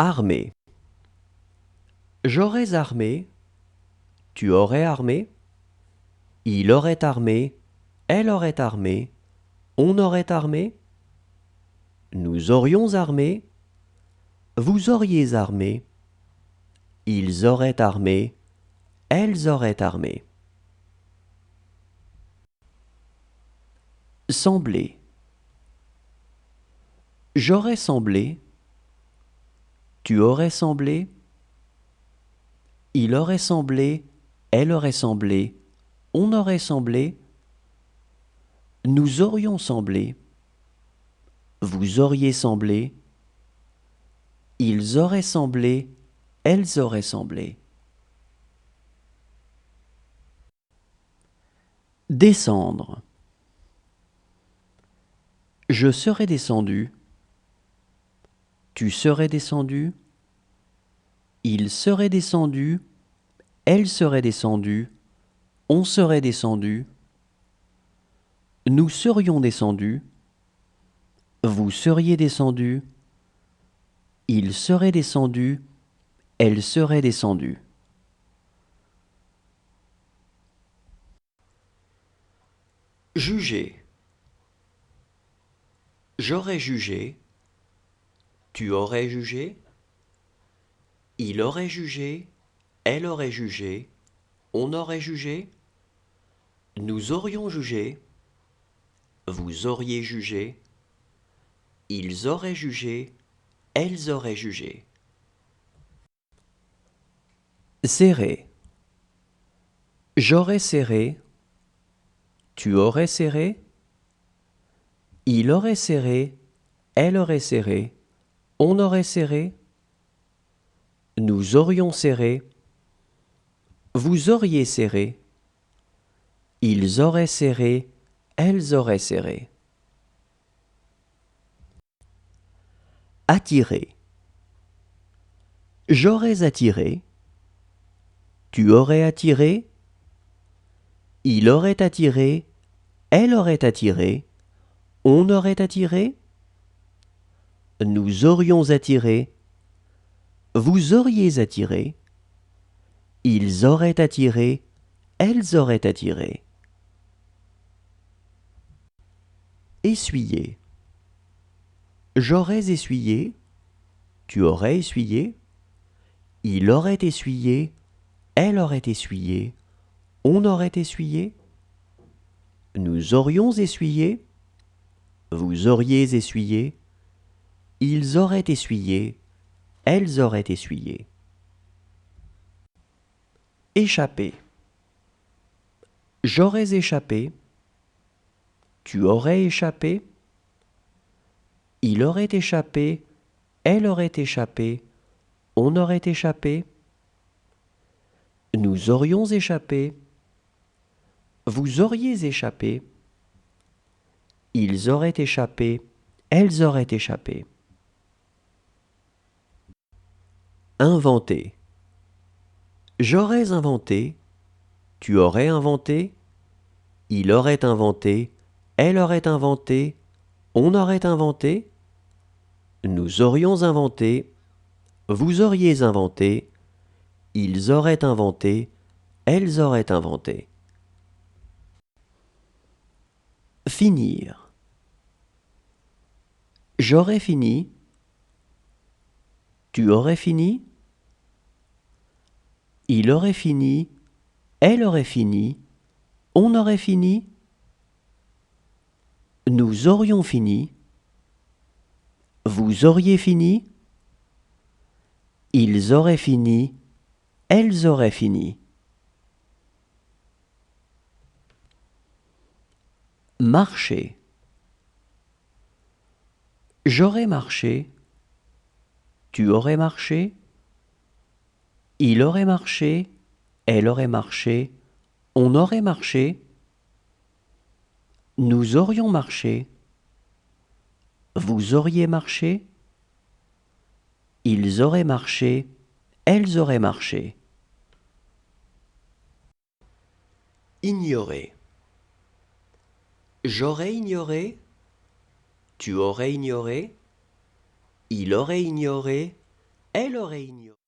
Armé. J'aurais armé, tu aurais armé, il aurait armé, elle aurait armé, on aurait armé, nous aurions armé, vous auriez armé, ils auraient armé, elles auraient armé. Sembler. J'aurais semblé, tu aurais semblé, il aurait semblé, elle aurait semblé, on aurait semblé, nous aurions semblé, vous auriez semblé, ils auraient semblé, elles auraient semblé. Descendre. Je serais descendu, tu serais descendu, il serait descendu, elle serait descendue, on serait descendu, nous serions descendus, vous seriez descendu, il serait descendu, elle serait descendue. Juger. J'aurais jugé, tu aurais jugé, il aurait jugé, elle aurait jugé, on aurait jugé, nous aurions jugé, vous auriez jugé, ils auraient jugé, elles auraient jugé. Serrer. J'aurais serré, tu aurais serré, il aurait serré, elle aurait serré, on aurait serré, nous aurions serré, vous auriez serré, ils auraient serré, elles auraient serré. Attirer. J'aurais attiré, tu aurais attiré, il aurait attiré, elle aurait attiré, on aurait attiré, nous aurions attiré, vous auriez attiré, ils auraient attiré, elles auraient attiré. Essuyer. J'aurais essuyé, tu aurais essuyé, il aurait essuyé, elle aurait essuyé, on aurait essuyé, nous aurions essuyé, vous auriez essuyé, ils auraient essuyé, elles auraient essuyé. Échapper. J'aurais échappé, tu aurais échappé, il aurait échappé, elle aurait échappé, on aurait échappé, nous aurions échappé, vous auriez échappé, ils auraient échappé, elles auraient échappé. Inventer. J'aurais inventé, tu aurais inventé, il aurait inventé, elle aurait inventé, on aurait inventé, nous aurions inventé, vous auriez inventé, ils auraient inventé, elles auraient inventé. Finir. J'aurais fini, tu aurais fini, il aurait fini, elle aurait fini, on aurait fini, nous aurions fini, vous auriez fini, ils auraient fini, elles auraient fini. Marcher. J'aurais marché, tu aurais marché, il aurait marché, elle aurait marché, on aurait marché, nous aurions marché, vous auriez marché, ils auraient marché, elles auraient marché. Ignorer. J'aurais ignoré, tu aurais ignoré, il aurait ignoré, Elle aurait ignoré.